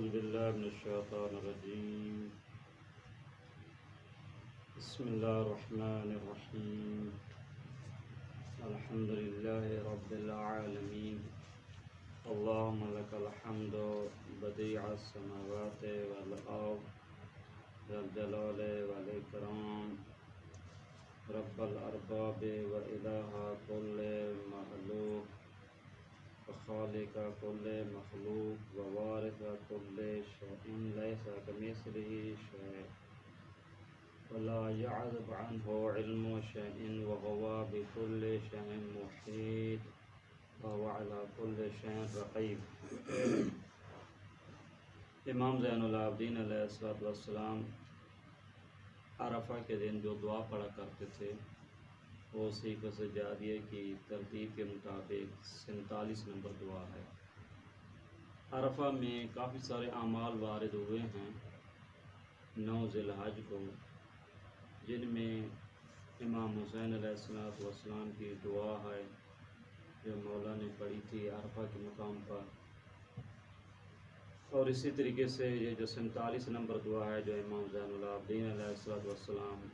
أعوذ بالله من الشيطان الرجيم. بسم الله الرحمن الرحيم. الحمد لله رب العالمين. اللهم لك الحمد بديع السماوات والأرض ذا الجلال والإكرام رب الأرباب وإله كل مخلوق وخالق كل مخلوق ووارث كل شيء ليس كمثله شيء ولا يعزب عنه علم شيء وهو بكل شيء محيط وهو على كل شيء رقيب. امام زین العابدین علیہ السلام عرفہ کے دن جو دعا پڑھا کرتے تھے وہ سیخ سجادیہ کی ترتیب کے مطابق 47 نمبر دعا ہے. عرفہ میں کافی سارے اعمال وارد ہوئے ہیں 9 ذی الحج کو، جن میں امام حسین علیہ السلام کی دعا ہے جو مولا نے پڑھی تھی عرفہ کے مقام پر، اور اسی طریقے سے یہ جو 47 نمبر دعا ہے جو امام زین العابدین علیہ السلام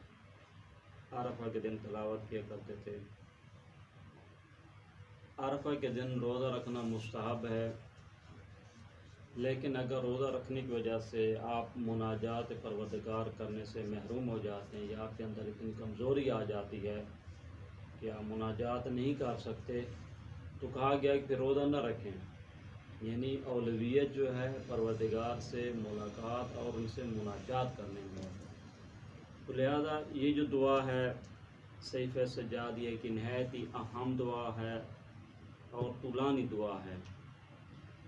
عرفہ کے دن تلاوت کیا کرتے تھے. عرفہ کے دن روزہ رکھنا مستحب ہے، لیکن اگر روزہ رکھنے کی وجہ سے آپ مناجات پروردگار کرنے سے محروم ہو جاتے ہیں یا آپ کے اندر اتنی کمزوری آ جاتی ہے کہ آپ مناجات نہیں کر سکتے، تو کہا گیا کہ پھر روزہ نہ رکھیں. یعنی اولویت جو ہے پروردگار سے ملاقات اور ان سے مناجات کرنے میں. تو لہذا یہ جو دعا ہے سیف سجادیہ کی نہایت ہی اہم دعا ہے اور طولانی دعا ہے.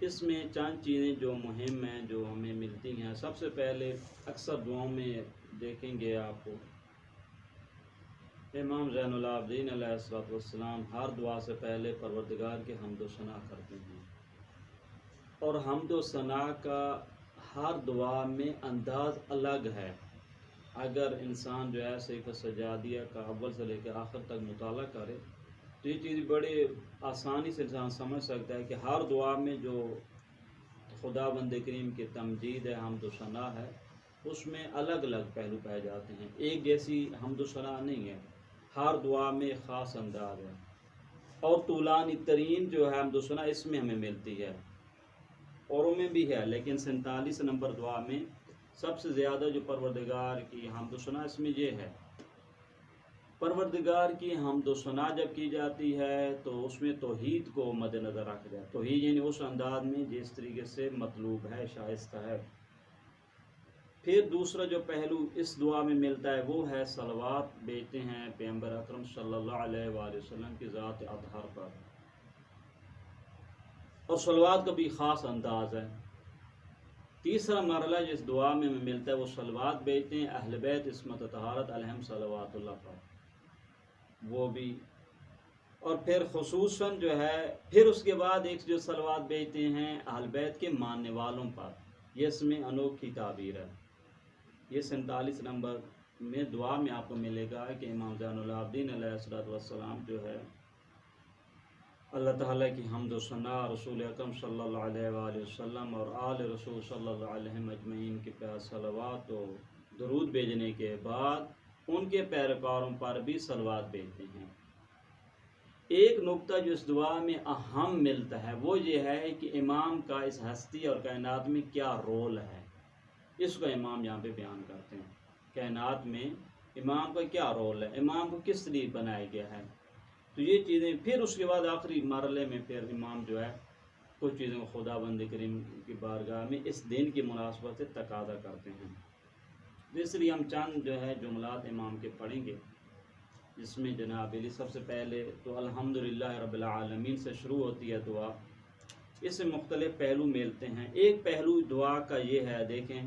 اس میں چند چیزیں جو مہم ہیں جو ہمیں ملتی ہیں. سب سے پہلے اکثر دعاؤں میں دیکھیں گے آپ کو امام زین العابدین علیہ السلام ہر دعا سے پہلے پروردگار کے حمد و ثنا کرتے ہیں، اور حمد و ثنا کا ہر دعا میں انداز الگ ہے. اگر انسان جو ہے سیف سجادیہ کا اول سے لے کے آخر تک مطالعہ کرے تو یہ چیز بڑے آسانی سے انسان سمجھ سکتا ہے کہ ہر دعا میں جو خدا بند کریم کی تمجید ہے، حمد و ثنا ہے، اس میں الگ الگ پہلو پائے جاتے ہیں. ایک جیسی حمد و ثنا نہیں ہے، ہر دعا میں خاص انداز ہے. اور طولانی ترین جو ہے حمد و ثنا اس میں ہمیں ملتی ہے، اوروں میں بھی ہے، لیکن 47 نمبر دعا میں سب سے زیادہ جو پروردگار کی حمد و ثنا اس میں یہ ہے. پروردگار کی حمد و ثنا جب کی جاتی ہے تو اس میں توحید کو مد نظر رکھا جائے. توحید یعنی اس انداز میں جس طریقے سے مطلوب ہے، شائستہ ہے. پھر دوسرا جو پہلو اس دعا میں ملتا ہے وہ ہے صلوات بھیجتے ہیں پیغمبر اکرم صلی اللہ علیہ وآلہ وسلم کی ذات اطہر پر، اور صلوات کا بھی خاص انداز ہے. تیسرا مرحلہ جس دعا میں ہمیں ملتا ہے وہ صلوات بھیجتے ہیں اہل بیت عصمت طہارت علیہم صلوات اللہ پر، وہ بھی. اور پھر خصوصاً جو ہے پھر اس کے بعد ایک جو صلوات بھیجتے ہیں اہل بیت کے ماننے والوں پر، یہ اس میں انوکھی تعبیر ہے. یہ 47 نمبر میں دعا میں آپ کو ملے گا کہ امام زین العابدین علیہ السلام جو ہے اللہ تعالیٰ کی حمد و ثنا رسول اکرم صلی اللہ علیہ وآلہ وسلم اور آل رسول صلی اللہ علیہ مجمعین کے پاس صلوات و درود بھیجنے کے بعد ان کے پیروکاروں پر بھی صلوات بھیجتے ہیں. ایک نقطہ جو اس دعا میں اہم ملتا ہے وہ یہ ہے کہ امام کا اس ہستی اور کائنات میں کیا رول ہے، اس کو امام یہاں پہ بیان کرتے ہیں. کائنات میں امام کا کیا رول ہے، امام کو کس لیے بنایا گیا ہے. تو یہ چیزیں پھر اس کے بعد آخری مرحلے میں پھر امام جو ہے کچھ چیزوں کو خدا بند کریم کی بارگاہ میں اس دن کی مناسبت سے تقاضا کرتے ہیں. اس لیے ہم چند جو ہے جملات امام کے پڑھیں گے، جس میں جناب علی سب سے پہلے تو الحمدللہ رب العالمین سے شروع ہوتی ہے دعا. اس سے مختلف پہلو ملتے ہیں. ایک پہلو دعا کا یہ ہے، دیکھیں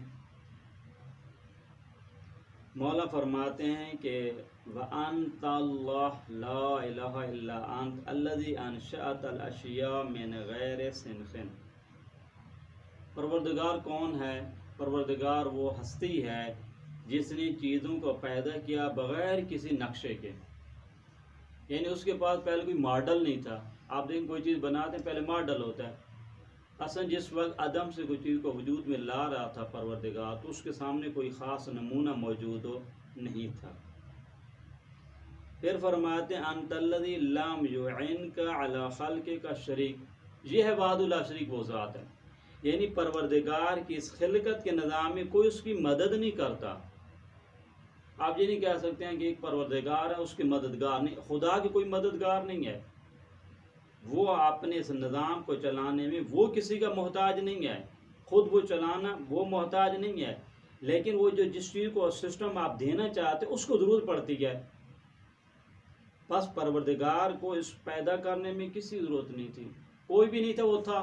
مولا فرماتے ہیں کہ وَأَنْتَ اللَّهُ لَا إِلَهَ إِلَّا أَنْتَ الَّذِي أَنشَأْتَ الْأَشْيَاءَ مِنْ غَيْرِ صِنْخٍ. پروردگار کون ہے؟ پروردگار وہ ہستی ہے جس نے چیزوں کو پیدا کیا بغیر کسی نقشے کے. یعنی اس کے پاس پہلے کوئی ماڈل نہیں تھا. آپ دیکھیں کوئی چیز بناتے ہیں پہلے ماڈل ہوتا ہے، اصلا جس وقت عدم سے کوئی چیز کو وجود میں لا رہا تھا پروردگار، تو اس کے سامنے کوئی خاص نمونہ موجود نہیں تھا۔ پھر فرماتے ہیں انت الذی لم یعنک علی خلقک شریک، یہ ہے وحدہ لا شریک وہ ذات ہے، یعنی پروردگار کی اس خلقت کے نظام میں کوئی اس کی مدد نہیں کرتا۔ آپ یہ نہیں کہہ سکتے ہیں کہ ایک پروردگار ہے اس کے مددگار نہیں، خدا کی کوئی مددگار نہیں ہے، وہ اپنے اس نظام کو چلانے میں وہ کسی کا محتاج نہیں ہے، خود وہ چلانا وہ محتاج نہیں ہے، لیکن وہ جو جس چیز کو سسٹم آپ دینا چاہتے اس کو ضرورت پڑتی ہے۔ بس پروردگار کو اس پیدا کرنے میں کسی ضرورت نہیں تھی، کوئی بھی نہیں تھا وہ تھا،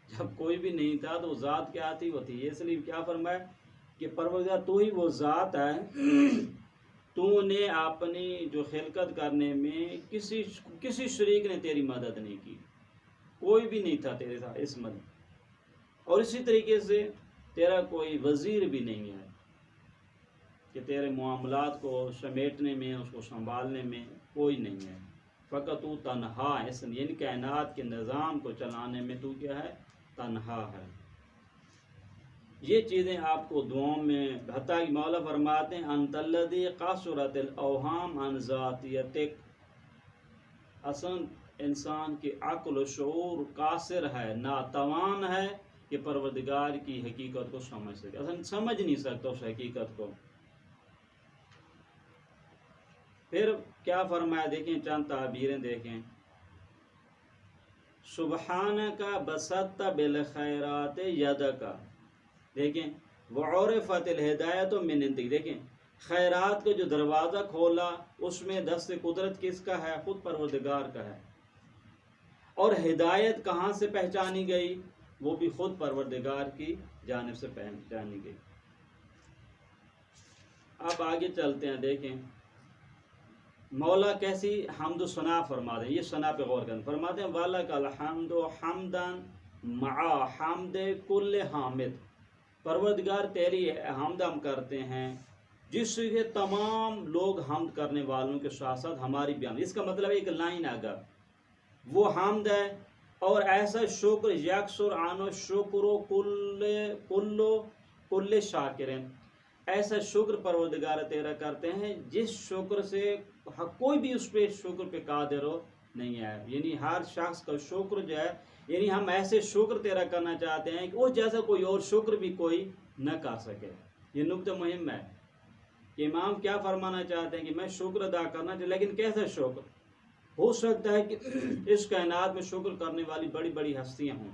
جب کوئی بھی نہیں تھا تو وہ ذات کیا تھی وہ تھی۔ اس لیے کیا فرمایا کہ پروردگار تو ہی وہ ذات ہے، تو نے اپنی جو خلقت کرنے میں کسی شریک نے تیری مدد نہیں کی، کوئی بھی نہیں تھا تیرے ساتھ اس مدد، اور اسی طریقے سے تیرا کوئی وزیر بھی نہیں ہے کہ تیرے معاملات کو سمیٹنے میں اس کو سنبھالنے میں کوئی نہیں ہے، فقط تو تنہا ہے، یعنی کائنات کے نظام کو چلانے میں تو کیا ہے، تنہا ہے۔ یہ چیزیں آپ کو دعاؤں میں حتیٰ کہ مولا فرماتے ہیں انت الذی قصرت الاوہام عن ذاتیتک، اصلا انسان کی عقل و شعور قاصر ہے، ناتوان ہے کہ پروردگار کی حقیقت کو سمجھ سکے، اصلا سمجھ نہیں سکتا اس حقیقت کو۔ پھر کیا فرمایا دیکھیں، چند تعبیریں دیکھیں، سبحانک بسطت بالخیرات یدک، دیکھیں وعرفت الہدایت من عندک، دیکھیں خیرات کا جو دروازہ کھولا اس میں دست قدرت کس کا ہے، خود پروردگار کا ہے، اور ہدایت کہاں سے پہچانی گئی، وہ بھی خود پروردگار کی جانب سے پہچانی گئی۔ اب آگے چلتے ہیں، دیکھیں مولا کیسی حمد و ثنا فرماتے ہیں، یہ ثنا پہ غور کریں، فرماتے ہیں وَلَكَ الْحَمْدُ حَمْدًا مَعَ حَمْدِ كُلِّ حَامِدٍ، پروردگار تیری حمد ہم کرتے ہیں جس سے تمام لوگ حمد کرنے والوں کے ساتھ ساتھ ہماری بھی حمد، اس کا مطلب ایک لائن اگر وہ حمد ہے، اور ایسا شکر یکسر آنو شکر کل شاکرین، ایسا شکر پروردگار تیرا کرتے ہیں جس شکر سے کوئی بھی اس پہ شکر پہ قادر ہو نہیں ہے، یعنی ہر شخص کا شکر جو ہے، یعنی ہم ایسے شکر تیرا کرنا چاہتے ہیں کہ وہ جیسا کوئی اور شکر بھی کوئی نہ کر سکے۔ یہ نکتہ مہم ہے کہ امام کیا فرمانا چاہتے ہیں کہ میں شکر ادا کرنا چاہتا، لیکن کیسا شکر؟ ہو سکتا ہے کہ اس کائنات میں شکر کرنے والی بڑی بڑی ہستیاں ہوں،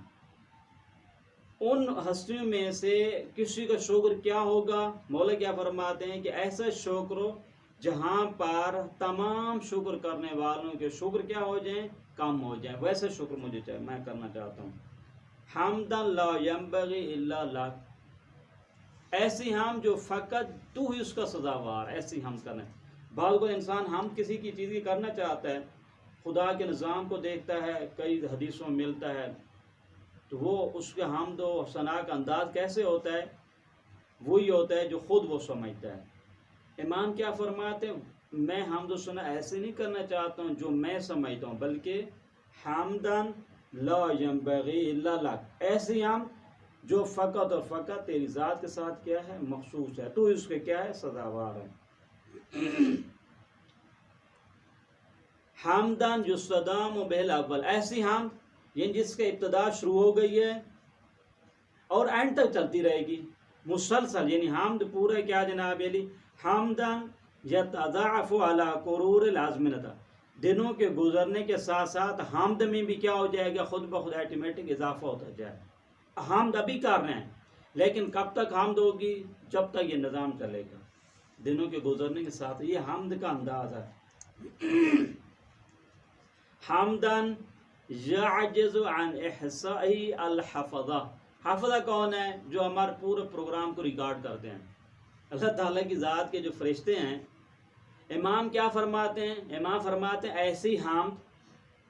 ان ہستیوں میں سے کسی کا شکر کیا ہوگا، مولا کیا فرماتے ہیں کہ ایسا شکر جہاں پر تمام شکر کرنے والوں کے شکر کیا ہو جائیں، کم ہو جائیں، ویسا شکر مجھے چاہیے، میں کرنا چاہتا ہوں۔ حمدا لا ينبغي الا لك، ایسی ہم جو فقط تو ہی اس کا سزاوار، ایسی ہم کرنا۔ بعض کو انسان ہم کسی کی چیز کی کرنا چاہتا ہے، خدا کے نظام کو دیکھتا ہے، کئی حدیثوں میں ملتا ہے، تو وہ اس کے حمد و ثنا کا انداز کیسے ہوتا ہے، وہی ہوتا ہے جو خود وہ سمجھتا ہے۔ امام کیا فرماتے ہیں، میں حمد و ثنا ایسے نہیں کرنا چاہتا ہوں جو میں سمجھتا ہوں، بلکہ حمدن لا ينبغي الا لك، ایسی ہم جو فقط اور فقط تیری ذات کے ساتھ کیا ہے، مخصوص ہے، تو اس کے کیا ہے، سزاوار ہے۔ حمدن یستدام بہ الاول، ایسی ہم یعنی جس کا ابتدا شروع ہو گئی ہے اور اینڈ تک چلتی رہے گی مسلسل، یعنی حمد پورا کیا جناب علی، حمدن یتضاعف علی قرور الازمنہ، دنوں کے گزرنے کے ساتھ ساتھ حمد میں بھی کیا ہو جائے گا، خود بخود ایٹومیٹک اضافہ ہوتا جائے۔ حمد ابھی کر رہے ہیں، لیکن کب تک حمد ہوگی، جب تک یہ نظام چلے گا، دنوں کے گزرنے کے ساتھ، یہ حمد کا انداز ہے۔ حمدن یعجز عن احصاء الحفظہ، حفظہ کون ہے، جو ہمارے پورے پروگرام کو ریکارڈ کرتے ہیں، اللہ تعالیٰ کی ذات کے جو فرشتے ہیں۔ امام کیا فرماتے ہیں، امام فرماتے ہیں ایسی حمد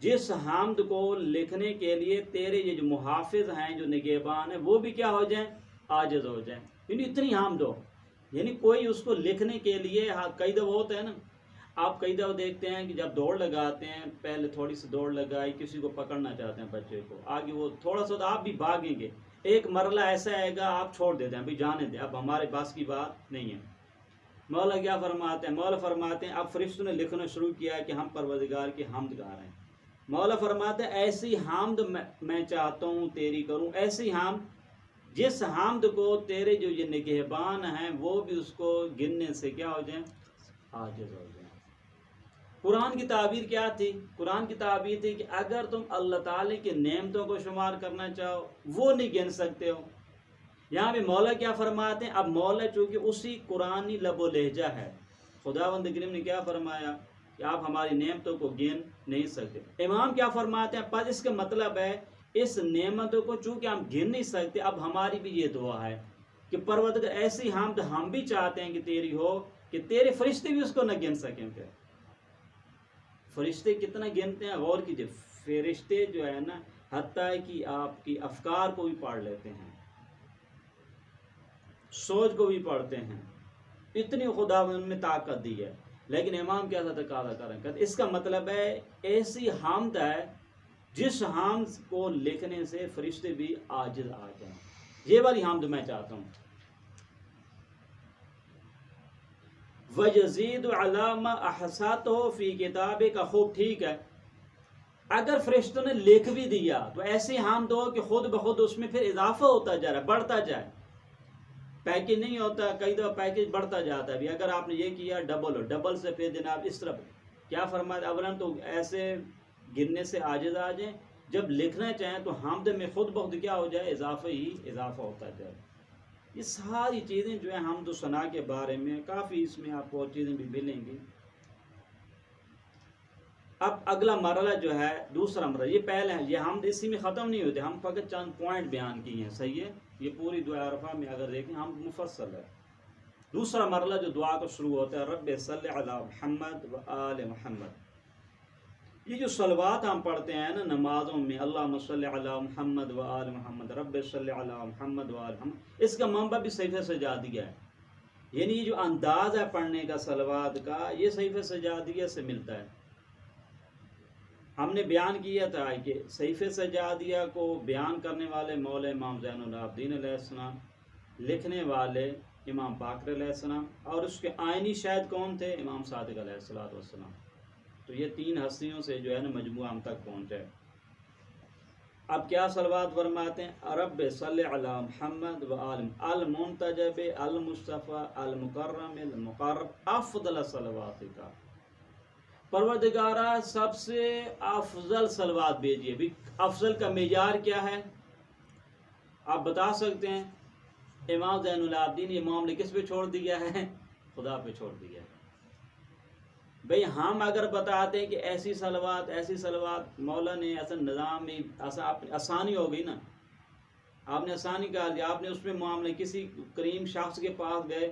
جس حمد کو لکھنے کے لیے تیرے یہ جو محافظ ہیں، جو نگہبان ہیں، وہ بھی کیا ہو جائیں، عاجز ہو جائیں، یعنی اتنی حمد ہو، یعنی کوئی اس کو لکھنے کے لیے کئی دفعہ ہوتا ہے نا، آپ کئی دفعہ دیکھتے ہیں کہ جب دوڑ لگاتے ہیں، پہلے تھوڑی سی دوڑ لگائی، کسی کو پکڑنا چاہتے ہیں بچے کو، آگے وہ تھوڑا سا تو آپ بھی بھاگیں گے، ایک مرحلہ ایسا آئے گا آپ چھوڑ دیتے ہیں، ابھی جانے دیں، اب ہمارے پاس کی بات نہیں ہے۔ مولا کیا فرماتے ہیں؟ مولا فرماتے ہیں اب فرشتوں نے لکھنا شروع کیا ہے کہ ہم پروردگار کی حمد گا رہے ہیں۔ مولا فرماتے ہیں ایسی حمد میں چاہتا ہوں تیری کروں، ایسی حمد جس حمد کو تیرے جو یہ نگہبان ہیں وہ بھی اس کو گننے سے کیا ہو جائیں؟ عاجز ہو جائیں۔ قرآن کی تعبیر کیا تھی؟ قرآن کی تعبیر تھی کہ اگر تم اللہ تعالی کی نعمتوں کو شمار کرنا چاہو وہ نہیں گن سکتے ہو۔ یہاں پہ مولا کیا فرماتے ہیں؟ اب مولا چونکہ اسی قرآنی لب و لہجہ ہے، خداوند کریم نے کیا فرمایا کہ آپ ہماری نعمتوں کو گن نہیں سکتے۔ امام کیا فرماتے ہیں؟ پس اس کا مطلب ہے اس نعمتوں کو چونکہ ہم گن نہیں سکتے، اب ہماری بھی یہ دعا ہے کہ پروردگار ایسی حمد ہم بھی چاہتے ہیں کہ تیری ہو کہ تیرے فرشتے بھی اس کو نہ گن سکیں۔ پھر فرشتے کتنا گنتے ہیں غور کیجئے، فرشتے جو ہے نا حتیٰ کہ آپ کی افکار کو بھی پڑھ لیتے ہیں، سوچ کو بھی پڑھتے ہیں، اتنی خدا ان میں طاقت دی ہے، لیکن امام کیا تھا تقاضا کریں کہ اس کا مطلب ہے ایسی حمد ہے جس حمد کو لکھنے سے فرشتے بھی عاجز آ جائیں، یہ والی حمد میں چاہتا ہوں۔ وَيَزِيدُ عَلَى مَا أَحْصَتْهُ فِي كِتَابِكَ کا خوب ٹھیک ہے، اگر فرشتوں نے لکھ بھی دیا تو ایسی حمد ہو کہ خود بخود اس میں پھر اضافہ ہوتا جا رہا ہے، بڑھتا جائے، پیکج نہیں ہوتا، کئی دفعہ پیکج بڑھتا جاتا ہے، اگر آپ نے یہ کیا ڈبل ہو، ڈبل سے پھر جناب اس طرح کیا فرمایا اولاً تو ایسے گرنے سے عاجز آ جائیں، جب لکھنا چاہیں تو حمد میں خود بخود کیا ہو جائے؟ اضافہ ہی اضافہ ہوتا جائے۔ یہ ساری چیزیں جو ہیں حمد و ثنا کے بارے میں کافی اس میں آپ کو اور چیزیں بھی ملیں گی۔ اب اگلا مرحلہ جو ہے دوسرا مرحلہ، یہ پہلے ہے، یہ حمد اسی میں ختم نہیں ہوتے، ہم فقط چند پوائنٹ بیان کیے ہیں، صحیح ہے، یہ پوری دعا عرفہ میں اگر دیکھیں ہم مفصل ہے۔ دوسرا مرحلہ جو دعا کو شروع ہوتا ہے رب صلی علی محمد و آل محمد، یہ جو صلوات ہم پڑھتے ہیں نا نمازوں میں، اللہم صلی علی محمد و آل محمد رب صلی علی محمد و آل محمد، اس کا منبع بھی صحیفہ سجادیہ ہے، یعنی یہ جو انداز ہے پڑھنے کا صلوات کا یہ صحیفہ سجادیہ سے ملتا ہے۔ ہم نے بیان کیا تھا کہ صحیفہ سجادیہ کو بیان کرنے والے مولا امام زین العابدین علیہ السلام، لکھنے والے امام باقر علیہ السلام، اور اس کے آئینی شاہد کون تھے؟ امام صادق علیہ السلام۔ تو یہ تین ہستیوں سے جو ہے نا مجموعہ ہم تک پہنچا ہے۔ اب کیا صلوات فرماتے ہیں؟ رب صلی علی محمد و آل المنتجب المصطفیٰ المکرم المقرب افضل صلوات کا، پروردگارہ سب سے افضل صلوات بھیجیے۔ بھی افضل کا معیار کیا ہے آپ بتا سکتے ہیں؟ امام زین العابدین یہ معاملے کس پہ چھوڑ دیا ہے؟ خدا پہ چھوڑ دیا ہے۔ بھئی ہم اگر بتاتے ہیں کہ ایسی صلوات مولا نے ایسا نظام میں آسانی ہو گئی نا، آپ نے آسانی کہا دیا، آپ نے اس میں معاملے کسی کریم شخص کے پاس گئے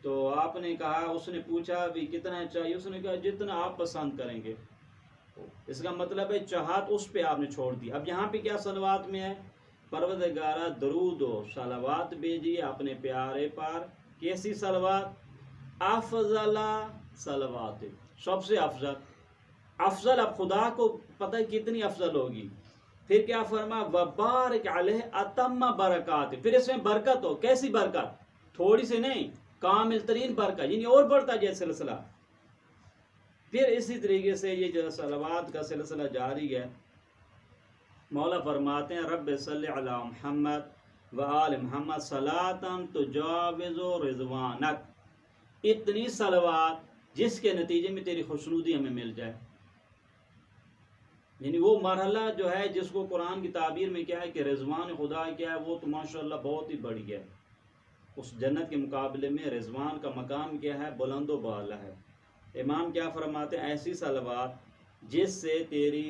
تو آپ نے کہا، اس نے پوچھا بھی کتنا چاہیے، اس نے کہا جتنا آپ پسند کریں گے، اس کا مطلب ہے چاہت اس پہ آپ نے چھوڑ دی۔ اب یہاں پہ کیا صلوات میں ہے؟ پروردگارہ درود و صلوات بھیجیے اپنے پیارے پر، کیسی صلوات؟ افضل صلوات، سب سے افضل اب خدا کو پتہ کتنی افضل ہوگی۔ پھر کیا فرما؟ وبارک علیہ اتم برکات، پھر اس میں برکت ہو، کیسی برکت؟ تھوڑی سی نہیں، کامل ترین برکت، یعنی اور بڑھتا جائے سلسلہ۔ پھر اسی طریقے سے یہ جو صلوات کا سلسلہ جاری ہے، مولا فرماتے ہیں رب صلی علی محمد و آل محمد صلاۃ تجاوز رضوانک، اتنی صلوات جس کے نتیجے میں تیری خوشنودی ہمیں مل جائے، یعنی وہ مرحلہ جو ہے جس کو قرآن کی تعبیر میں کیا ہے کہ رضوان خدا کیا ہے، وہ تو ماشاءاللہ بہت ہی بڑی ہے، اس جنت کے مقابلے میں رضوان کا مقام کیا ہے؟ بلند و بالا ہے۔ امام کیا فرماتے ہیں؟ ایسی صلوات جس سے تیری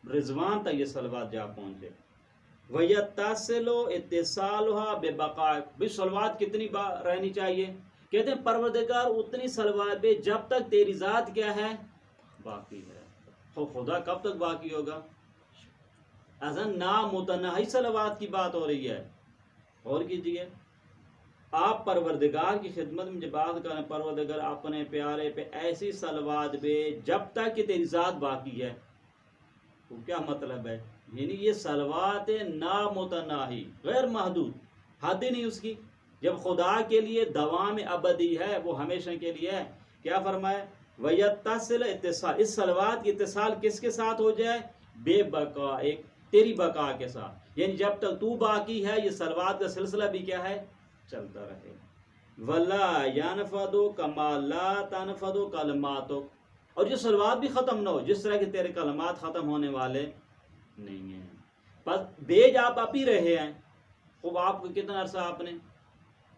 رضوان تک یہ صلوات جا پہنچے۔ وَيَتَّصِلُ اِتِّصَالُهَا بِبَقَائِكَ، بھی صلوات کتنی بار رہنی چاہیے؟ کہتے ہیں پروردگار اتنی صلوات بھی جب تک تیری ذات کیا ہے؟ باقی ہے۔ تو خدا کب تک باقی ہوگا؟ اذن نامتناہی صلوات کی بات ہو رہی ہے، اور کیجئے آپ پروردگار کی خدمت میں جب بات کریں پروردگار اپنے پیارے پہ ایسی صلوات بھیج جب تک کہ تیری ذات باقی ہے. تو کیا مطلب ہے؟ یعنی یہ صلوات نامتناہی غیر محدود، حد ہی نہیں اس کی. جب خدا کے لیے دوام ابدی ہے، وہ ہمیشہ کے لیے ہے. کیا فرمائے؟ وَيَتَّصِلَ اتصال، اس صلوات کی اتصال کس کے ساتھ ہو جائے؟ بے بقا، ایک تیری بقا کے ساتھ. یعنی جب تک تو باقی ہے یہ صلوات کا سلسلہ بھی کیا ہے؟ چلتا رہے. وَلَا يَنْفَدُ كَمَا لَا تَنْفَدُ كَلِمَاتُكَ، اور یہ صلوات بھی ختم نہ ہو جس طرح کہ تیرے کلمات ختم ہونے والے نہیں ہیں. بس بیج آپ ہی رہے ہیں. خوب آپ کو کتنا عرصہ آپ نے؟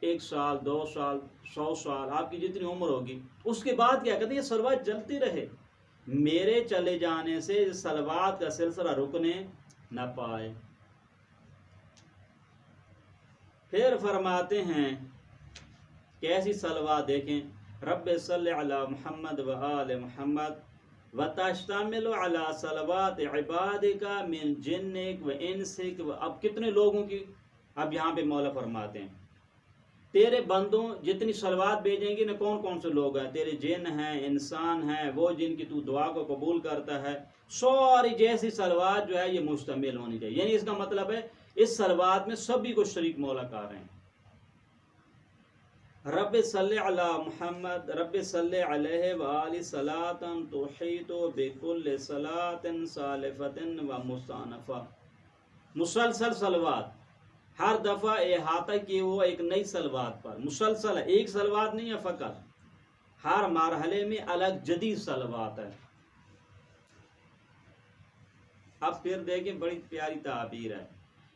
1 سال 2 سال 100 سال، آپ کی جتنی عمر ہوگی. اس کے بعد کیا کہتے ہیں؟ یہ صلوات چلتی رہے. میرے چلے جانے سے صلوات کا سلسلہ رکنے نہ پائے. پھر فرماتے ہیں کیسی صلوات دیکھیں، رب صلی علی محمد و آل محمد وتشتمل علی صلوات عبادک من جنک و انسک. اب کتنے لوگوں کی اب یہاں پہ مولا فرماتے ہیں تیرے بندوں جتنی صلوات بھیجیں گے نا، کون کون سے لوگ ہیں؟ تیرے جن ہیں، انسان ہیں، وہ جن کی تو دعا کو قبول کرتا ہے. ساری جیسی صلوات جو ہے یہ مشتمل ہونی چاہیے. یعنی اس کا مطلب ہے اس صلوات میں سبھی کو شریک مولا کار ہیں. رب صلی علی محمد رب صلی علیہ وآلہ صلاۃ تحیط بکل صلاۃ سالفۃ و مستانفہ. مسلسل صلوات، ہر دفعہ احاطہ کی وہ ایک نئی صلوات پر. مسلسل ہے، ایک صلوات نہیں ہے فقط، ہر مرحلے میں الگ جدید صلوات ہے. اب پھر دیکھیں بڑی پیاری تعبیر ہے.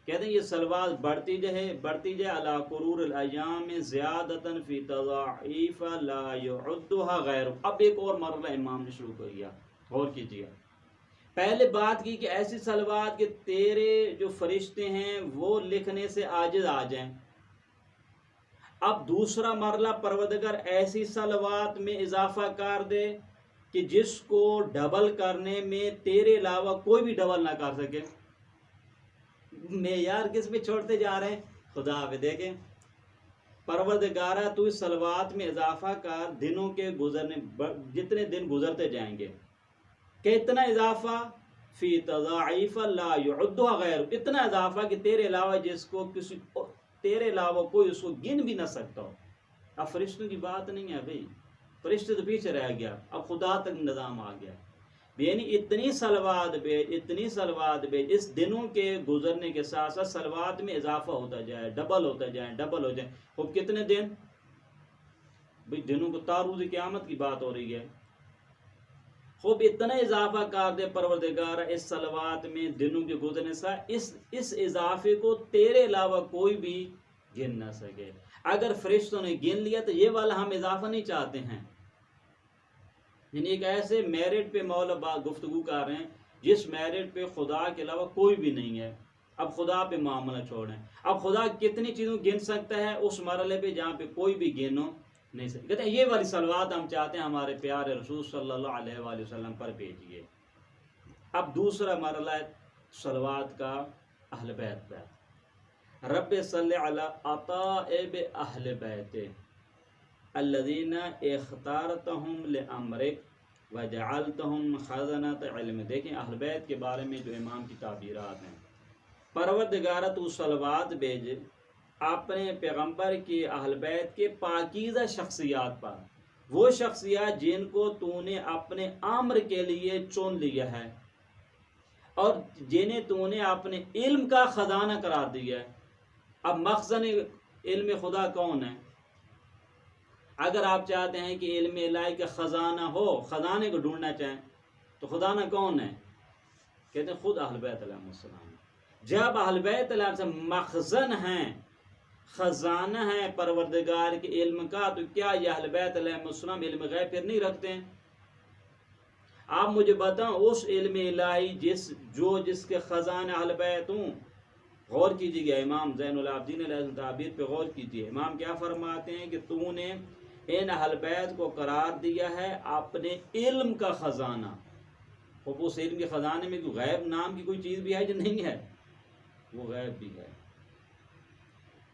کہتے ہیں یہ صلوات بڑھتی جائے علی قرور الایام زیادتاً فی تضاعیف لا یعدها غیر. اب ایک اور مرحلہ امام نے شروع کر دیا، غور کیجیے. پہلے بات کی کہ ایسی صلوات کہ تیرے جو فرشتے ہیں وہ لکھنے سے عاجز آ جائیں. اب دوسرا مرحلہ پروردگار ایسی صلوات میں اضافہ کر دے کہ جس کو ڈبل کرنے میں تیرے علاوہ کوئی بھی ڈبل نہ کر سکے. معیار کس پہ چھوڑتے جا رہے ہیں؟ خدا پہ. دیکھیں پروردگارہ تو اس صلوات میں اضافہ کر، دنوں کے گزرنے جتنے دن گزرتے جائیں گے کتنا اضافہ؟ فی تضاعیف لا یعدها غیر، اتنا اضافہ کہ تیرے علاوہ جس کو کسی تیرے علاوہ کوئی اس کو گن بھی نہ سکتا ہو. اب فرشتوں کی بات نہیں ہے بھائی، فرشتے تو پیچھے رہ گیا، اب خدا تک نظام آ گیا. یعنی اتنی صلوات بھیج اس دنوں کے گزرنے کے ساتھ ساتھ صلوات میں اضافہ ہوتا جائے، ڈبل ہو جائے. اب کتنے دن بھائی؟ دنوں کو تاروز قیامت کی بات ہو رہی ہے. خوب اتنا اضافہ کر دے پروردگار اس صلوات میں دنوں کے گزرنے سے اس اضافے کو تیرے علاوہ کوئی بھی گن نہ سکے. اگر فرشتوں نے گن لیا تو یہ والا ہم اضافہ نہیں چاہتے ہیں. یعنی ایک ایسے میرٹ پہ مولا گفتگو کر رہے ہیں جس میرٹ پہ خدا کے علاوہ کوئی بھی نہیں ہے. اب خدا پہ معاملہ چھوڑیں. اب خدا کتنی چیزوں گن سکتا ہے اس مرحلے پہ جہاں پہ کوئی بھی گنو نہیں سکتا. کہتے ہیں یہ والی صلوات ہم چاہتے ہیں ہمارے پیارے رسول صلی اللہ علیہ وآلہ وسلم پر بھیجیے. اب دوسرا مرحلہ ہے صلوات کا اہل بیت پر. رب صلی علی اطائب اہل بیت الذین اختارتہم لامرک وجعلتہم خزنۃ علم. دیکھیں اہل بیت کے بارے میں جو امام کی تعبیرات ہیں. پروردگارہ تو صلوات بھیج اپنے پیغمبر کی اہل بیت کے پاکیزہ شخصیات پر، وہ شخصیات جن کو تو نے اپنے امر کے لیے چن لیا ہے اور جنہیں تو نے اپنے علم کا خزانہ قرار دیا ہے. اب مخزن علم خدا کون ہے؟ اگر آپ چاہتے ہیں کہ علم الہی کا خزانہ ہو، خزانے کو ڈھونڈنا چاہیں تو خزانہ کون ہے؟ کہتے ہیں خود اہل بیت علیہ السلام. جب اہل بیت علیہ السلام مخزن ہیں، خزانہ ہے پروردگار کے علم کا، تو کیا یہ اہل بیت علیہ السلام علم غیب پھر نہیں رکھتے ہیں؟ آپ مجھے بتائیں اس علم الہی جس کے خزانہ اہل بیت ہوں. غور کیجیے گا امام زین العابدین علیہ تعبیر پہ غور کیجیے. امام کیا فرماتے ہیں کہ تو نے ان اہل بیت کو قرار دیا ہے اپنے علم کا خزانہ. اس علم کے خزانے میں غیب نام کی کوئی چیز بھی ہے جو نہیں ہے؟ وہ غیب بھی ہے.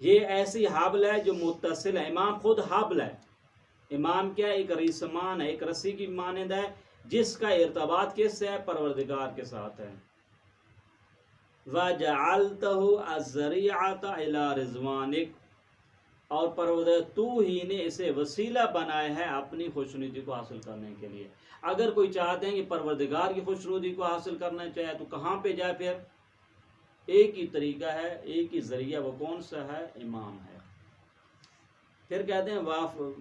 یہ ایسی حبل ہے جو متصل ہے، امام خود حبل ہے، امام کیا ایک ریسمان ہے، ایک رسی کی مانند ہے جس کا ارتباط کس سے ہے؟ پروردگار کے ساتھ ہے۔ وَجَعَلْتَهُ الذَّرِيعَةَ إِلَىٰ رِضْوَانِكَ، اور پروردگار تو ہی نے اسے وسیلہ بنایا ہے اپنی خوشنودی کو حاصل کرنے کے لیے۔ اگر کوئی چاہتے ہیں کہ پروردگار کی خوشنودی کو حاصل کرنا چاہے تو کہاں پہ جائے؟ پھر ایک ہی طریقہ ہے، ایک ہی ذریعہ، وہ کون سا ہے؟ امام ہے۔ پھر کہتے ہیں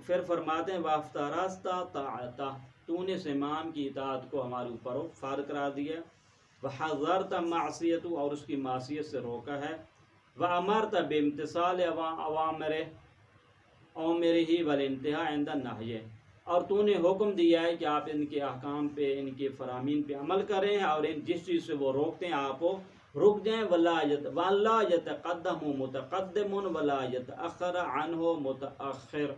پھر فرماتے ہیں وَافْتَرَسْتَ طَاعَتَهُ، تو نے اس امام کی اطاعت کو ہمارے اوپر فرض قرار دیا، وَحَذَّرْتَ مَعْصِيَتَهُ، اور اس کی معصیت سے روکا ہے، وَأَمَرْتَ بِامْتِثَالِ أَوَامِرِهِ وَالْإِنْتِهَاءِ عِنْدَ النَّهْيِ، اور تو نے حکم دیا ہے کہ آپ ان کے احکام پہ، ان کے فرامین پہ عمل کریں، اور جس چیز سے وہ روکتے ہیں آپ رک جائیں۔ وَلَا يَتَقَدَّمُ مُتَقَدِّمٌ وَلَا يَتَأَخَّرَ عَنْهُ مُتَأَخِّرٌ،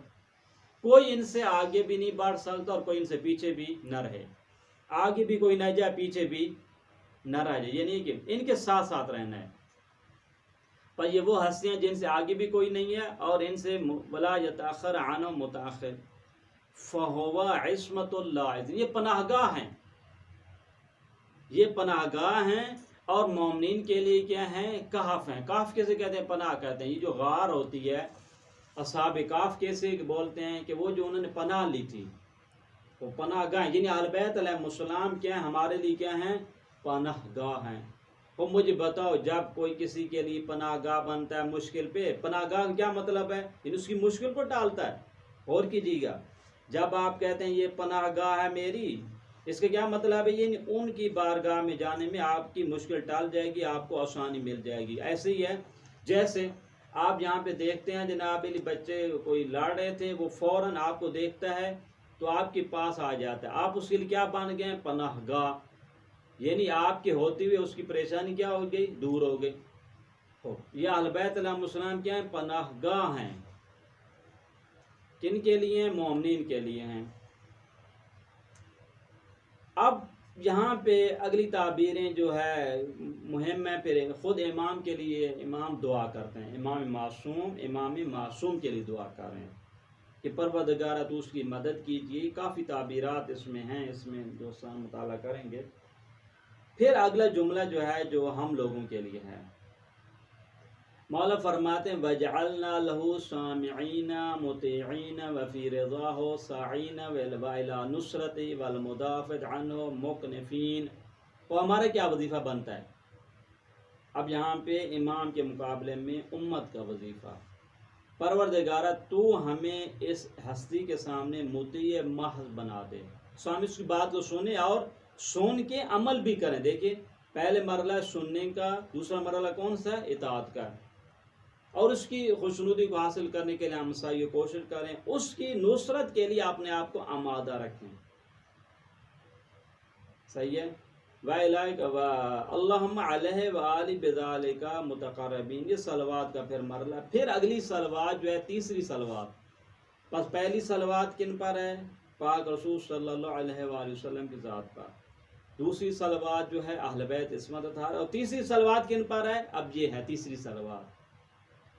کوئی ان سے آگے بھی نہیں بڑھ سکتا اور کوئی ان سے پیچھے بھی نہ رہے، آگے بھی کوئی نہ جائے، پیچھے بھی نہ رہ جائے، یہ نہیں کہ ان کے ساتھ ساتھ رہنا ہے۔ پر یہ وہ ہستیاں جن سے آگے بھی کوئی نہیں ہے اور ان سے ولا یتأخر عنہ متأخر، فہو عصمت اللہ، یہ پناہ گاہ ہیں، یہ پناہ گاہ ہیں، اور مومنین کے لیے کیا ہیں؟ کہف ہیں۔ کہف کیسے کہتے ہیں؟ پناہ کہتے ہیں۔ یہ جو غار ہوتی ہے، اصحاب کہف کیسے بولتے ہیں کہ وہ جو انہوں نے پناہ لی تھی، وہ پناہ گاہ، یعنی اہل بیت علیہ السلام کیا ہیں؟ ہمارے لیے کیا ہیں؟ پناہ گاہ ہیں۔ وہ مجھے بتاؤ، جب کوئی کسی کے لیے پناہ گاہ بنتا ہے مشکل پہ، پناہ گاہ کیا مطلب ہے؟ یعنی اس کی مشکل کو ٹالتا ہے۔ اور کیجیے گا، جب آپ کہتے ہیں یہ پناہ گاہ ہے میری، اس کا کیا مطلب ہے؟ یعنی ان کی بارگاہ میں جانے میں آپ کی مشکل ٹال جائے گی، آپ کو آسانی مل جائے گی۔ ایسے ہی ہے جیسے آپ یہاں پہ دیکھتے ہیں جناب بچے کوئی لڑ رہے تھے، وہ فوراً آپ کو دیکھتا ہے تو آپ کے پاس آ جاتا ہے، آپ اس کے لیے کیا بن گئے؟ پناہ گاہ، یعنی آپ کے ہوتے ہوئے اس کی پریشانی کیا ہو گئی؟ دور ہو گئی۔ یہ اہل بیت علیہ السلام کیا ہیں؟ پناہ گاہ ہیں۔ کن کے لیے ہیں؟ مومنین کے لیے ہیں۔ اب یہاں پہ اگلی تعبیریں جو ہے مہم ہے، پھر خود امام کے لیے امام دعا کرتے ہیں، امام معصوم کے لیے دعا کر رہے ہیں کہ پروردگارہ تو اس کی مدد کیجیے۔ کافی تعبیرات اس میں ہیں، اس میں دوستان مطالعہ کریں گے۔ پھر اگلا جملہ جو ہے جو ہم لوگوں کے لیے ہے، مولا فرماتے ہیں وَجَعَلْنَا لَهُ سَامِعِينَ مُطِيعِينَ وَفِي رِضَاهُ سَاعِينَ وَإِلَى نُصْرَتِهِ وَالْمُدَافِعِ عَنْهُ مُقْنِفِينَ۔ وہ ہمارا کیا وظیفہ بنتا ہے؟ اب یہاں پہ امام کے مقابلے میں امت کا وظیفہ، پروردگارہ تو ہمیں اس ہستی کے سامنے مطیع محض بنا دے، سو ہم اس کی بات کو سنیں اور سن کے عمل بھی کریں۔ دیکھیں، پہلے مرحلہ سننے کا، دوسرا مرحلہ کون سا ہے؟ اطاعت کا، اور اس کی خوشنودی کو حاصل کرنے کے لیے ہم سعی کوشش کریں، اس کی نصرت کے لیے اپنے آپ کو آمادہ رکھیں۔ صحیح ہے؟ اللہم علیہ وآلہ بذالک متقربین، یہ صلوات کا پھر مرحلہ۔ پھر اگلی صلوات جو ہے تیسری صلوات، بس پہلی صلوات کن پر ہے؟ پاک رسول صلی اللہ علیہ وآلہ وسلم کی ذات پر۔ دوسری صلوات جو ہے اہل بیت عصمت اطہارہ، اور تیسری صلوات کن پر ہے؟ اب یہ ہے تیسری صلوات۔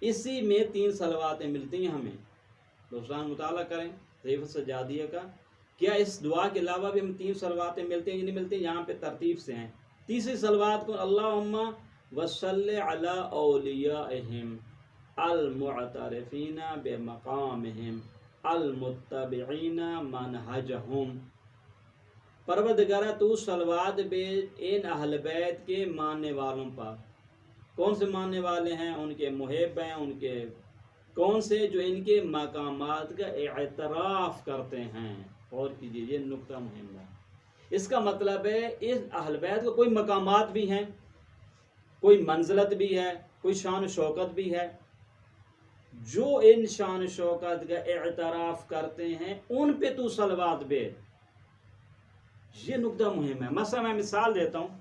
اسی میں 3 صلواتیں ملتی ہیں ہمیں، دوستان مطالعہ کریں صحیفہ سجادیہ کا، کیا اس دعا کے علاوہ بھی ہم 3 صلواتیں ملتی ہیں؟ نہیں ملتی، یہاں پہ ترتیب سے ہیں۔ تیسری صلوات کو اللہم وصلی علی اولیائہم المعترفین بمقامہم المتبعین منہجہم، پروردگارہ تو صلوات بھیج ان اہل بیت کے ماننے والوں پر۔ کون سے ماننے والے ہیں؟ ان کے محب ہیں، ان کے کون سے؟ جو ان کے مقامات کا اعتراف کرتے ہیں۔ اور کیجیے، یہ نقطہ مہم ہے۔ اس کا مطلب ہے اس اہل بیت کو کوئی مقامات بھی ہیں، کوئی منزلت بھی ہے، کوئی شان و شوکت بھی ہے، جو ان شان و شوکت کا اعتراف کرتے ہیں ان پہ تو صلوات بھیج، یہ نقطہ مہم ہے۔ مثلا میں مثال دیتا ہوں،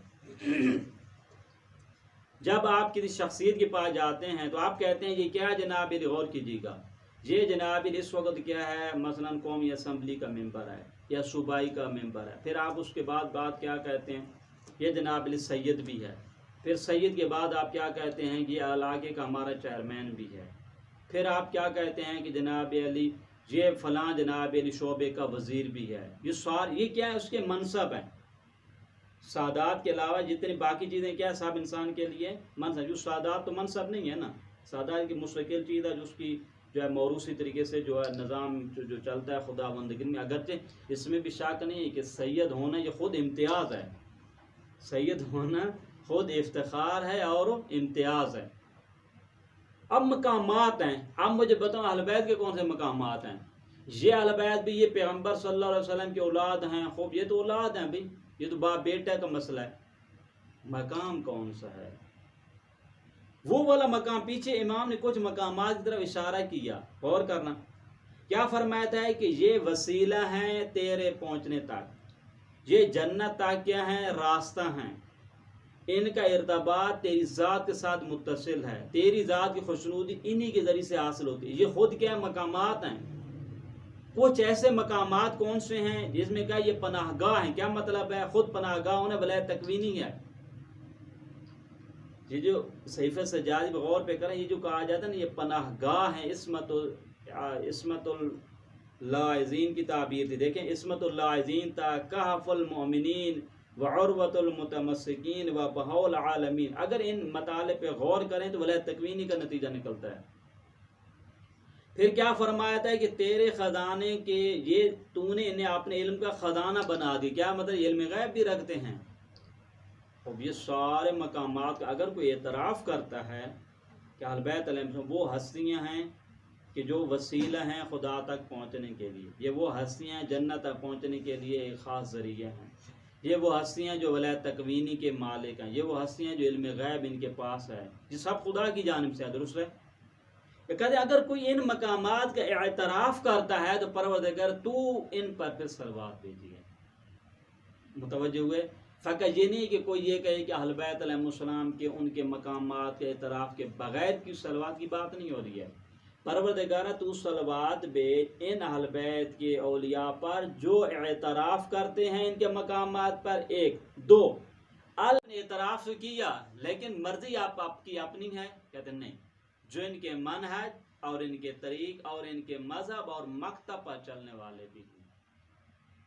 جب آپ کسی شخصیت کے پاس جاتے ہیں تو آپ کہتے ہیں یہ کیا ہے جناب، غور کیجیے گا، یہ جناب اس وقت کیا ہے؟ مثلا قومی اسمبلی کا ممبر ہے یا صوبائی کا ممبر ہے۔ پھر آپ اس کے بعد کیا کہتے ہیں؟ یہ جناب سید بھی ہے۔ پھر سید کے بعد آپ کیا کہتے ہیں؟ یہ علاقے کا ہمارا چیئرمین بھی ہے۔ پھر آپ کیا کہتے ہیں کہ جناب علی یہ فلاں جناب علی شعبے کا وزیر بھی ہے، یہ کیا ہے، اس کے منصب ہیں۔ سادات کے علاوہ جتنی باقی چیزیں کیا ہے، سب انسان کے لیے منصب، جو سادات تو منصب نہیں ہے نا، سادات کی مستقل چیز ہے، جو اس کی جو ہے موروثی طریقے سے جو ہے نظام جو چلتا ہے خدا بندگی میں، اگرچہ اس میں بھی شک نہیں ہے کہ سید ہونا یہ خود امتیاز ہے، سید ہونا خود افتخار ہے اور امتیاز ہے۔ اب مقامات ہیں، اب مجھے بتاؤ اہل بیت کے کون سے مقامات ہیں؟ یہ اہل بیت بھی یہ پیغمبر صلی اللہ علیہ وسلم کی اولاد ہیں، خوب یہ تو اولاد ہیں بھی، یہ تو باپ بیٹا کا مسئلہ ہے۔ مقام کون سا ہے؟ وہ والا مقام، پیچھے امام نے کچھ مقامات کی طرف اشارہ کیا، غور کرنا کیا فرمایا ہے کہ یہ وسیلہ ہیں تیرے پہنچنے تک، یہ جنت تک کیا ہیں، راستہ ہیں، ان کا ارتباط تیری ذات کے ساتھ متصل ہے، تیری ذات کی خوشنودی انہی کے ذریعے سے حاصل ہوتی ہے۔ یہ خود کیا مقامات ہیں؟ کچھ ایسے مقامات کون سے ہیں جس میں کہا یہ پناہ گاہ ہیں، کیا مطلب ہے؟ خود پناہ گاہ ہونا ولایت تکوینی ہے۔ یہ جو صحیفہ سجادی بغور پہ کریں، یہ جو کہا جاتا ہے نا یہ پناہ گاہ ہیں، عصمت اللاعزین کی تعبیر تھی، دیکھیں عصمت اللاعزین تا کہف المؤمنین وعروۃ المتمسکین وبہاء العالمین۔ اگر ان مطالب پہ غور کریں تو ولایت تکوینی کا نتیجہ نکلتا ہے۔ پھر کیا فرمایا تھا کہ تیرے خزانے کے یہ تو نے انہیں اپنے علم کا خزانہ بنا دی، کیا مطلب علم غیب بھی رکھتے ہیں۔ اب یہ سارے مقامات کا اگر کوئی اعتراف کرتا ہے کہ اہل بیت علیہ السلام وہ ہستیاں ہیں کہ جو وسیلہ ہیں خدا تک پہنچنے کے لیے، یہ وہ ہستیاں ہیں جنت تک پہنچنے کے لیے ایک خاص ذریعہ ہیں، یہ وہ ہستیاں جو ولایت تکوینی کے مالک ہیں، یہ وہ ہستیاں جو علم غیب ان کے پاس ہے، یہ سب خدا کی جانب سے ہے، درست ہے۔ کہتے اگر کوئی ان مقامات کا اعتراف کرتا ہے تو پروردگار تو ان پر پھر صلوات بھیجیے۔ متوجہ ہوئے؟ فقط یہ نہیں کہ کوئی یہ کہے کہ اہل بیت علیہ السلام کے ان کے مقامات کے اعتراف کے بغیر کی صلوات کی بات نہیں ہو رہی ہے۔ پروردگارہ تو صلوات بھیج ان اہل بیت کے اولیاء پر جو اعتراف کرتے ہیں ان کے مقامات پر، ایک دو اعتراف کیا لیکن مرضی آپ کی اپنی ہے، کہتے نہیں، جو ان کے منہج اور ان کے طریق اور ان کے مذہب اور مکتب پر چلنے والے بھی ہیں۔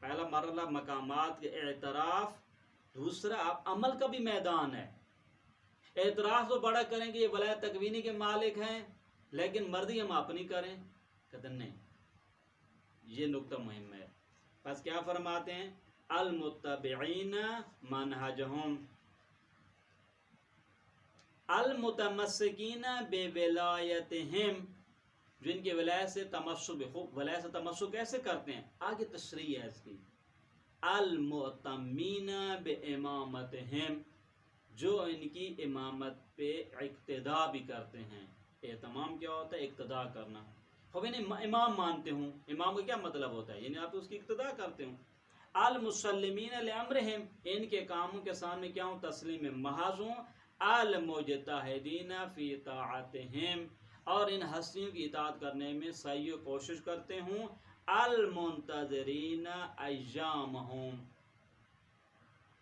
پہلا مرحلہ مقامات کے اعتراف، دوسرا آپ عمل کا بھی میدان ہے۔ اعتراف تو بڑا کریں کہ یہ ولایت تکوینی کے مالک ہیں لیکن مرضی ہم اپنی کریں، کہتے نہیں، یہ نقطہ مہم ہے۔ پس کیا فرماتے ہیں؟ المتبعین منہجہم المتمسکین بولایتہم، جو ان کی ولایت سے تمسک، خوب ولایت سے تمسک کیسے کرتے ہیں، آگے تشریح ہے اس کی۔ المؤتمین بامامتہم، جو ان کی امامت پہ اقتداء بھی کرتے ہیں۔ اہتمام کیا ہوتا ہے؟ اقتداء کرنا۔ خوب انہیں امام مانتے ہوں، امام کا کیا مطلب ہوتا ہے؟ یعنی آپ اس کی اقتداء کرتے ہوں۔ المسلمین لامرہم، ان کے کاموں کے سامنے کیا ہوں؟ تسلیم محض ہوں۔ المجتہدین فی طاعتہم، اور ان ہستیوں کی اطاعت کرنے میں سعی و کوشش کرتے ہوں۔ المنتظرین ایامہم،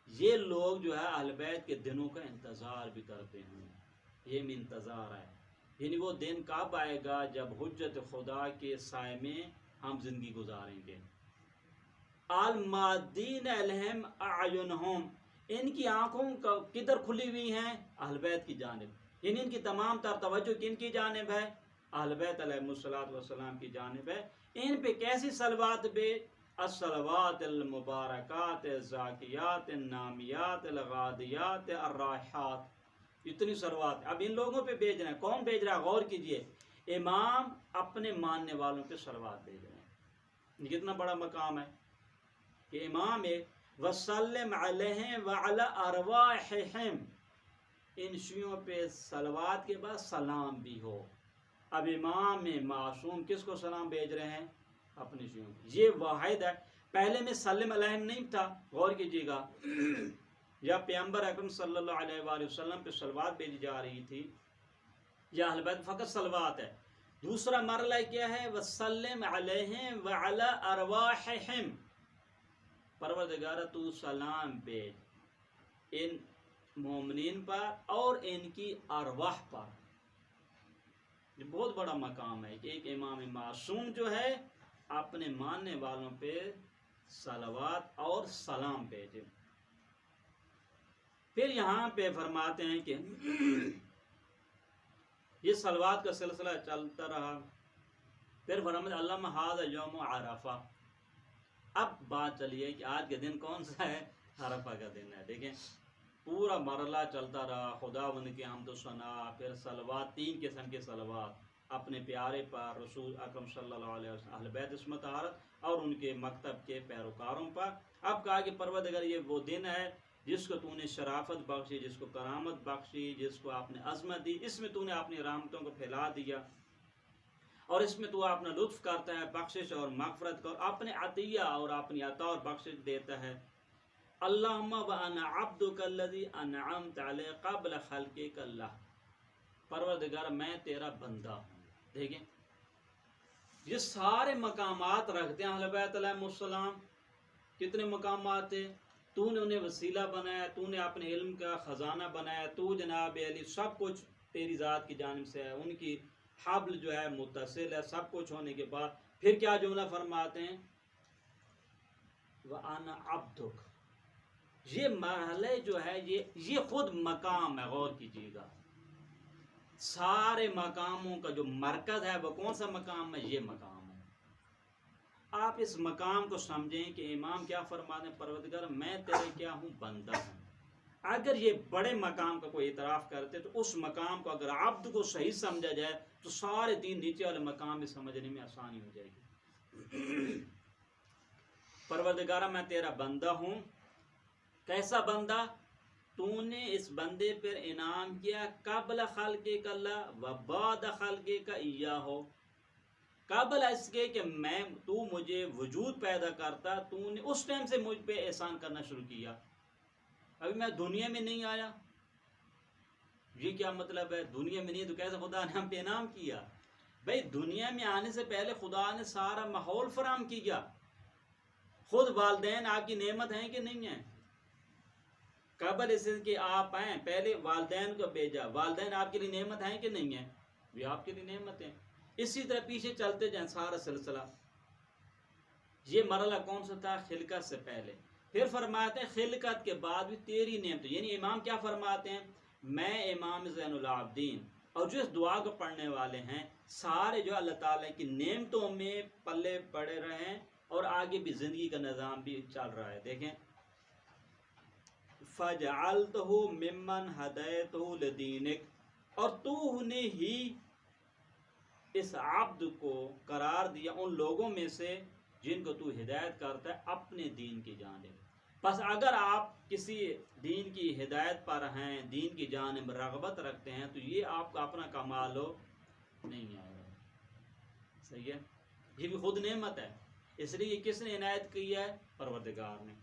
یہ لوگ جو ہے اہل بیت کے دنوں کا انتظار بھی کرتے ہیں، یہ میں انتظار ہے، یعنی وہ دن کب آئے گا جب حجت خدا کے سائے میں ہم زندگی گزاریں گے۔ المادین علیہم اعینہم، ان کی آنکھوں کدھر کھلی ہوئی ہیں؟ اہل بیت کی جانب، یعنی ان کی تمام تر توجہ کن کی جانب ہے؟ اہل بیت علیہ السلام کی جانب ہے۔ ان پہ کیسی صلوات بھیج؟ الصلوات المبارکات الزاکیات النامیات الغادیات الرائحات، اتنی صلوات اب ان لوگوں پہ بھیج رہے ہیں۔ کون بھیج رہا ہے؟ غور کیجئے، امام اپنے ماننے والوں پہ صلوات بھیج رہے ہیں۔ یہ کتنا بڑا مقام ہے کہ امام وسلم علیہم وعلی ارواحہم، ان شیعوں پہ صلوات کے بعد سلام بھی ہو۔ اب امام معصوم کس کو سلام بھیج رہے ہیں؟ اپنی شیعوں کو۔ یہ واحد ہے، پہلے میں سلم علیہم نہیں تھا، غور کیجیے گا، یا پیغمبر اکرم صلی اللہ علیہ وآلہ وسلم پہ صلوات بھیجی جا رہی تھی، یا اہل بیت فقط صلوات ہے۔ دوسرا مرحلہ کیا ہے؟ وسلم علیہم وعلی ارواحہم، پروردگارہ تو سلام بھیج ان مومنین پر اور ان کی ارواح پر، یہ بہت بڑا مقام ہے کہ ایک امام معصوم جو ہے اپنے ماننے والوں پہ صلوات اور سلام بھیجے۔ پھر یہاں پہ فرماتے ہیں کہ یہ صلوات کا سلسلہ چلتا رہا، پھر فرماتے علامہ ھذا یوم عرفہ۔ اب بات چلیے کہ آج کے دن کون سا ہے؟ عرفہ کا دن ہے۔ دیکھیں پورا مرحلہ چلتا رہا، خداوند کی حمد و ثنا، پھر صلوات، 3 قسم کے صلوات اپنے پیارے پر، رسول اکرم صلی اللہ علیہ وسلم، اہل بیت عصمت طہارت اور ان کے مکتب کے پیروکاروں پر۔ اب کہا کہ پروردگار یہ وہ دن ہے جس کو تو نے شرافت بخشی، جس کو کرامت بخشی، جس کو آپ نے عظمت دی، اس میں تو نے اپنی رحمتوں کو پھیلا دیا اور اس میں تو اپنا لطف کرتا ہے، بخشش اور مغفرت کو اپنے عطیہ اور اپنی عطا اور بخشش دیتا ہے۔ اللہم وانا عبدک الذی انعمت علی قبل خلقک اللہ، پروردگار میں تیرا بندہ ہوں۔ دیکھیں یہ سارے مقامات رکھتے ہیں اہل بیت علیہ السلام، کتنے مقامات تھے، تو نے انہیں وسیلہ بنایا، تو نے اپنے علم کا خزانہ بنایا، تو جناب علی سب کچھ تیری ذات کی جانب سے ہے، ان کی حبل جو ہے متصل ہے، سب کچھ ہونے کے بعد پھر کیا جملہ فرماتے ہیں وَأَنَا عَبْدُكَ۔ یہ مرحلے جو ہے یہ خود مقام ہے، غور کیجیے گا، سارے مقاموں کا جو مرکز ہے وہ کون سا مقام ہے؟ یہ مقام ہے۔ آپ اس مقام کو سمجھیں کہ امام کیا فرماتے ہیں، پروردگار میں تیرے کیا ہوں؟ بندہ ہوں۔ اگر یہ بڑے مقام کا کوئی اعتراف کرتے تو اس مقام کو اگر عبد کو صحیح سمجھا جائے تو سارے دین نیچے والے مقام میں سمجھنے میں آسانی ہو جائے گی۔ پروردگارہ میں تیرا بندہ ہوں۔ کیسا بندہ؟ تو نے اس بندے پر انعام کیا قبل خلقک اللہ و بعد خلقک ایاہ، قبل اس کے کہ تو مجھے وجود پیدا کرتا، تو نے اس ٹائم سے مجھ پہ احسان کرنا شروع کیا، ابھی میں دنیا میں نہیں آیا۔ یہ کیا مطلب ہے؟ دنیا میں نہیں تو کیسے خدا نے ہم پہ انعام کیا؟ بھئی دنیا میں آنے سے پہلے خدا نے سارا ماحول فراہم کیا، خود والدین آپ کی نعمت ہیں کہ نہیں ہیں؟ قبل اس کہ آپ آئیں پہلے والدین کو بھیجا، والدین آپ کے لیے نعمت ہیں کہ نہیں ہیں؟ بھی آپ کے لیے نعمت ہیں۔ اسی طرح پیچھے چلتے جائیں سارا سلسلہ۔ یہ مرحلہ کون سا تھا؟ خلقت سے پہلے۔ پھر فرماتے ہیں خلقت کے بعد بھی تیری نعمت، یعنی امام کیا فرماتے ہیں؟ میں امام زین العابدین اور جو اس دعا کو پڑھنے والے ہیں سارے جو اللہ تعالیٰ کی نعمتوں میں پلے پڑے رہے ہیں اور آگے بھی زندگی کا نظام بھی چل رہا ہے۔ دیکھیں فَجَعَلْتَهُ مِمَّنْ هَدَيْتَهُ لِدِينِكَ، اور تو نے ہی اس عبد کو قرار دیا ان لوگوں میں سے جن کو تو ہدایت کرتا ہے اپنے دین کی جانب۔ پس اگر آپ کسی دین کی ہدایت پر ہیں، دین کی جانب رغبت رکھتے ہیں تو یہ آپ کا اپنا کمال ہو نہیں آئے گا۔ صحیح ہے؟ یہ بھی خود نعمت ہے، اس لیے یہ کس نے عنایت کی ہے؟ پروردگار نے۔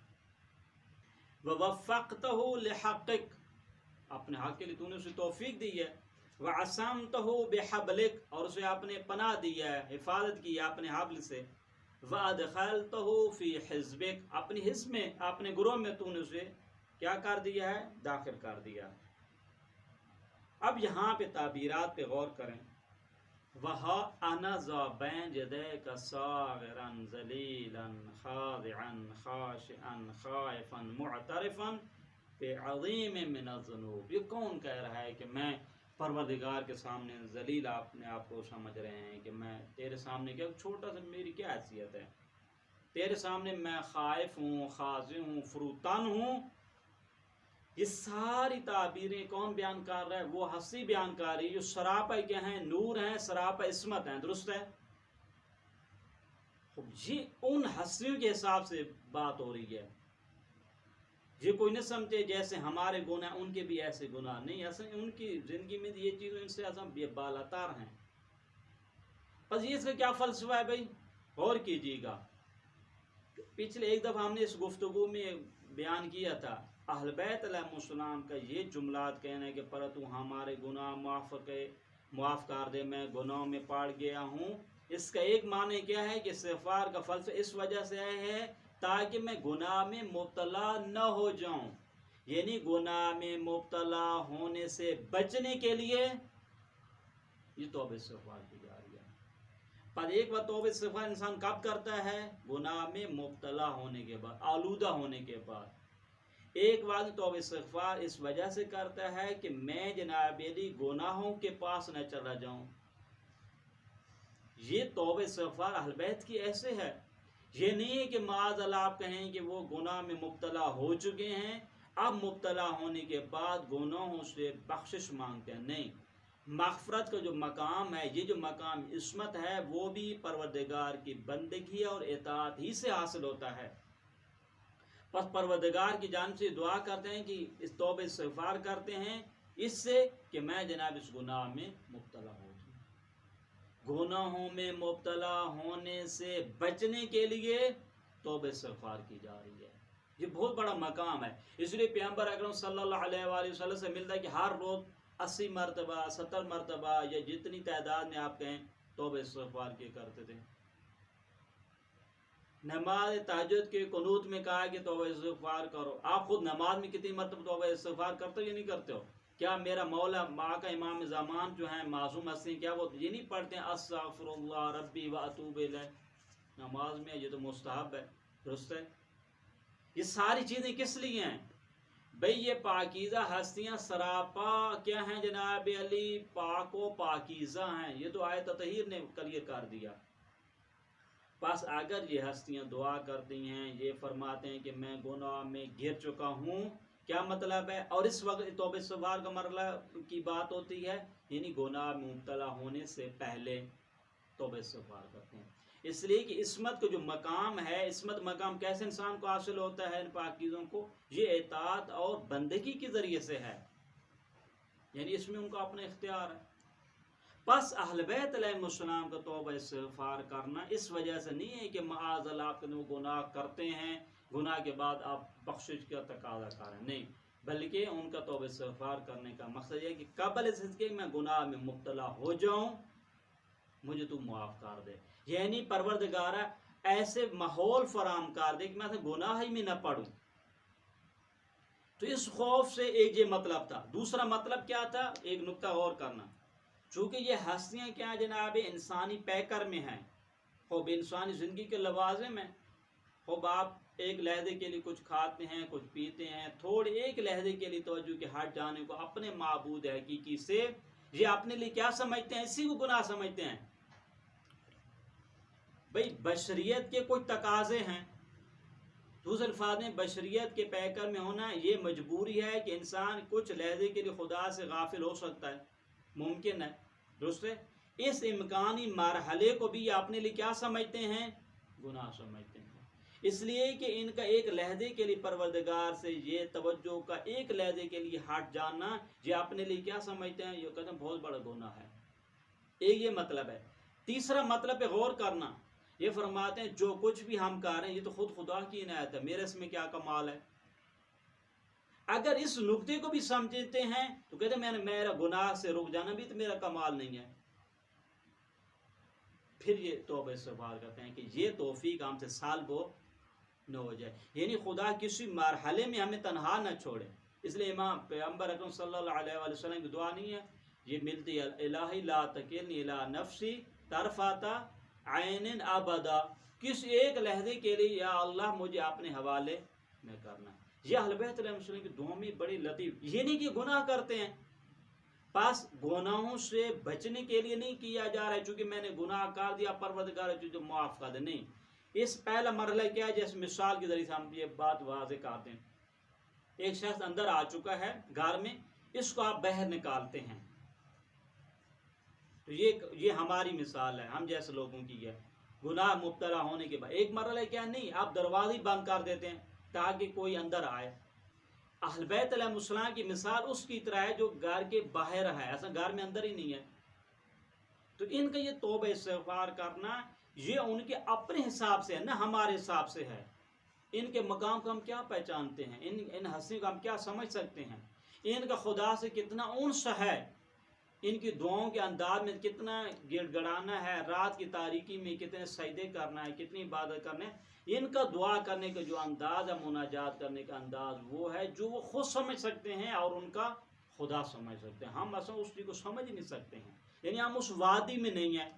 وَوَفَّقْتَهُ لِحَقِّكَ، اپنے حق کے لیے تو نے اسے توفیق دی ہے۔ وَعَصَمْتَهُ بِحَبْلِكَ، اور اسے اپنے پناہ دی ہے، حفاظت کی ہے اپنے حبل سے۔ وَأَدْخَلْتَهُ فِي حِزْبِكَ، اپنی حزب میں، اپنے گروہ میں تو نے اسے کیا کر دیا ہے؟ داخل کر دیا۔ اب یہاں پہ تعبیرات پہ غور کریں۔ وَهَا أَنَا ذَا بَيْنَ يَدَيْكَ صَاغِرًا ذَلِيلًا خَاضِعًا خَاشِعًا خَائِفًا مُعْتَرِفًا بِعَظِيمٍ مِّنَ الذُّنُوبِ، یہ کون کہہ رہا ہے کہ میں پروردگار کے سامنے ذلیل اپنے آپ کو سمجھ رہے ہیں کہ میں تیرے سامنے کیا چھوٹا سا، میری کیا حیثیت ہے؟ تیرے سامنے میں خائف ہوں، خاضع ہوں، فروتن ہوں۔ یہ ساری تعبیریں کون بیان کر رہا ہے؟ وہ ہستی بیان کر رہی ہے جو سراپا کیا ہیں؟ نور ہیں، سراپا عصمت ہیں، درست ہے؟ یہ ان ہستیوں کے حساب سے بات ہو رہی ہے۔ یہ کوئی نہ سمجھے جیسے ہمارے گناہ ان کے بھی ایسے گناہ نہیں، اصل ان کی زندگی میں یہ چیزیں ان سے بے بالاتر ہیں۔ بس یہ اس کا کیا فلسفہ ہے بھائی؟ غور کیجیے گا۔ پچھلے ایک دفعہ ہم نے اس گفتگو میں بیان کیا تھا اہل بیت علیہ السلام کا یہ جملات کہنا کہ پر تو ہمارے گناہ معاف کر دے، میں گناہوں میں پڑ گیا ہوں، اس کا ایک معنی کیا ہے کہ استغفار کا فلسفہ اس وجہ سے ہے تاکہ میں گناہ میں مبتلا نہ ہو جاؤں، یعنی گناہ میں مبتلا ہونے سے بچنے کے لیے یہ توبہ استغفار کی جا رہی ہے۔ پر ایک بار توبہ استغفار انسان کب کرتا ہے؟ گناہ میں مبتلا ہونے کے بعد، آلودہ ہونے کے بعد۔ ایک بار توبہ استغفار اس وجہ سے کرتا ہے کہ میں جناب علی گناہوں کے پاس نہ چلا جاؤں۔ یہ توبہ استغفار اہل بیت کی ایسے ہے، یہ نہیں ہے کہ معاذ اللہ آپ کہیں کہ وہ گناہ میں مبتلا ہو چکے ہیں، اب مبتلا ہونے کے بعد گناہوں سے بخشش مانگتے ہیں، نہیں۔ مغفرت کا جو مقام ہے، یہ جو مقام عصمت ہے، وہ بھی پروردگار کی بندگی اور اطاعت ہی سے حاصل ہوتا ہے۔ پس پروردگار کی جانب سے دعا کرتے ہیں کہ اس توبہ استغفار کرتے ہیں اس سے کہ میں جناب اس گناہ میں مبتلا ہو جاؤں۔ گناہوں میں مبتلا ہونے سے بچنے کے لیے توبہ استغفار کی جا رہی ہے۔ یہ بہت بڑا مقام ہے، اس لیے پیغمبر اکرم صلی اللہ علیہ وآلہ وسلم سے ملتا ہے کہ ہر روز 80 مرتبہ 70 مرتبہ یا جتنی تعداد میں آپ کہیں توبہ استغفار کے کرتے تھے۔ نماز تہجد کے قنوت میں کہا کہ توبہ استغفار کرو۔ آپ خود نماز میں کتنی مرتبہ توبہ استغفار کرتے ہو یا نہیں کرتے ہو؟ کیا میرا مولا کا امام زمان جو ہیں معصوم ہستی، کیا وہ یہ نہیں پڑھتے ہیں استغفر اللہ ربی و اتوب الیہ نماز میں؟ یہ تو مستحب ہے، درست ہے۔ یہ ساری چیزیں کس لیے ہیں بھئی؟ یہ پاکیزہ ہستیاں سراپا کیا ہیں جناب علی؟ پاک و پاکیزہ ہیں، یہ تو آیت تطہیر نے کلیئر کر دیا۔ بس اگر یہ ہستیاں دعا کرتی ہیں، یہ فرماتے ہیں کہ میں گناہ میں گر چکا ہوں، کیا مطلب ہے؟ اور اس وقت توبہ استغفار کا مرحلہ کی بات ہوتی ہے، یعنی گناہ میں مبتلا ہونے سے پہلے توبہ استغفار کرتے ہیں۔ اس لیے کہ عصمت کا جو مقام ہے، عصمت مقام کیسے انسان کو حاصل ہوتا ہے؟ ان پاکیزوں کو یہ اطاعت اور بندگی کے ذریعے سے ہے، یعنی اس میں ان کا اپنا اختیار ہے۔ بس اہل بیت علیہ السلام کا توبہ استغفار کرنا اس وجہ سے نہیں ہے کہ معاذ اللہ آپ وہ گناہ کرتے ہیں، گناہ کے بعد آپ بخشش کا تقاضا کریں، نہیں، بلکہ ان کا توبہ استغفار کرنے کا مقصد یہ کہ قبل اس کہ میں گناہ میں مبتلا ہو جاؤں مجھے تو معاف کر دے، یعنی پروردگارہ ایسے ماحول فراہم کر دے کہ میں گناہ ہی میں نہ پڑوں۔ تو اس خوف سے ایک یہ مطلب تھا۔ دوسرا مطلب کیا تھا؟ ایک نقطہ غور کرنا، چونکہ یہ ہستیاں کیا جناب انسانی پیکر میں ہیں، خوب انسانی زندگی کے لوازم ہیں، خوب آپ ایک لحظے کے لیے کچھ کھاتے ہیں، کچھ پیتے ہیں، تھوڑے ایک لحظے کے لیے توجہ کے ہٹ جانے کو اپنے معبود حقیقی سے یہ اپنے لیے کیا سمجھتے ہیں؟ اسی کو گناہ سمجھتے ہیں۔ بھئی بشریت کے کچھ تقاضے ہیں، دوسرے الفاظ میں بشریت کے پیکر میں ہونا یہ مجبوری ہے کہ انسان کچھ لحظے کے لیے خدا سے غافل ہو سکتا ہے، ممکن ہے، درست ہے۔ اس امکانی مرحلے کو بھی اپنے لیے کیا سمجھتے ہیں؟ گناہ سمجھتے ہیں۔ اس لیے کہ ان کا ایک لحظے کے لیے پروردگار سے یہ توجہ کا ایک لحظے کے لیے ہٹ جانا یہ اپنے لیے کیا سمجھتے ہیں؟ یہ قدم بہت بڑا گناہ ہے۔ ایک یہ مطلب ہے۔ تیسرا مطلب پہ غور کرنا، یہ فرماتے ہیں جو کچھ بھی ہم کر رہے ہیں یہ تو خود خدا کی عنایت ہے، میرے اس میں کیا کمال ہے؟ اگر اس نقطے کو بھی سمجھتے ہیں تو کہتے ہیں میرا گناہ سے رک جانا بھی تو میرا کمال نہیں ہے۔ پھر یہ توبہ استغفار کرتے ہیں کہ یہ توفیق ہم سے سالب نہ ہو جائے، یعنی خدا کسی مرحلے میں ہمیں تنہا نہ چھوڑے۔ اس لیے امام پیغمبر اکرم صلی اللہ علیہ وآلہ وسلم کی دعا نہیں ہے یہ ملتی ہے، الہی لا تکلنی الی نفسی طرفۃ عین ابدا، کس ایک لحظے کے لیے یا اللہ مجھے اپنے حوالے میں کرنا۔ یہ اہل بیت علیہ السلام کی دعا میں بڑی لطیف، یہ نہیں کہ گناہ کرتے ہیں، پس گناہوں سے بچنے کے لیے نہیں کیا جا رہا ہے چونکہ میں نے گناہ کر دیا پروردگار جو معاف کر دے، نہیں۔ اس پہلا مرحلہ کیا ہے؟ جیسے مثال کے ذریعے سے ہم یہ بات واضح کرتے ہیں، ایک شخص اندر آ چکا ہے گھر میں، اس کو آپ باہر نکالتے ہیں، تو یہ ہماری مثال ہے، ہم جیسے لوگوں کی ہے گناہ مبتلا ہونے کے بعد۔ ایک مرحلہ کیا نہیں، آپ دروازے بند کر دیتے ہیں تاکہ کوئی اندر آئے۔ اہل بیت علیہ السلام کی مثال اس کی طرح ہے جو گھر کے باہر ہے، ایسا گھر میں اندر ہی نہیں ہے۔ تو ان کا یہ توبہ استغفار کرنا یہ ان کے اپنے حساب سے ہے، نہ ہمارے حساب سے ہے۔ ان کے مقام کو ہم کیا پہچانتے ہیں؟ ان ہستیوں کو ہم کیا سمجھ سکتے ہیں؟ ان کا خدا سے کتنا انس ہے، ان کی دعاؤں کے انداز میں کتنا گڑ گڑانا ہے، رات کی تاریکی میں کتنے سجدے کرنا ہے، کتنی عبادت کرنا ہے، ان کا دعا کرنے کا جو انداز ہے، مناجات کرنے کا انداز وہ ہے جو وہ خود سمجھ سکتے ہیں اور ان کا خدا سمجھ سکتے ہیں۔ ہم اصلا اس چیز کو سمجھ نہیں سکتے ہیں۔ یعنی ہم اس وادی میں نہیں ہیں،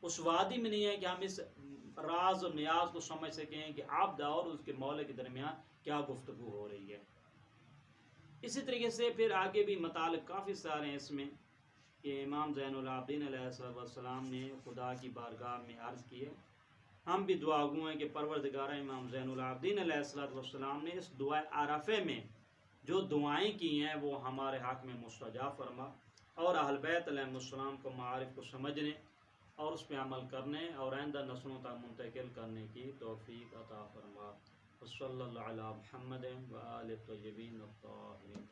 اس وادی میں نہیں ہے کہ ہم اس راز و نیاز کو سمجھ سکیں کہ عبد اور اس کے مولا کے درمیان کیا گفتگو ہو رہی ہے۔ اسی طریقے سے پھر آگے بھی مطالب کافی سارے ہیں اس میں کہ امام زین العابدین علیہ السلام نے خدا کی بارگاہ میں عرض کی ہے، ہم بھی دعا گو ہیں کہ پروردگار امام زین العابدین علیہ السلام نے اس دعا عرفے میں جو دعائیں کی ہیں وہ ہمارے حق میں مستجاب فرما، اور اہل بیت علیہ السلام کو معارف کو سمجھنے اور اس پہ عمل کرنے اور آئندہ نسلوں تک منتقل کرنے کی توفیق عطا فرما۔ صلی اللہ علی محمد و آل طیبین الطاہرین۔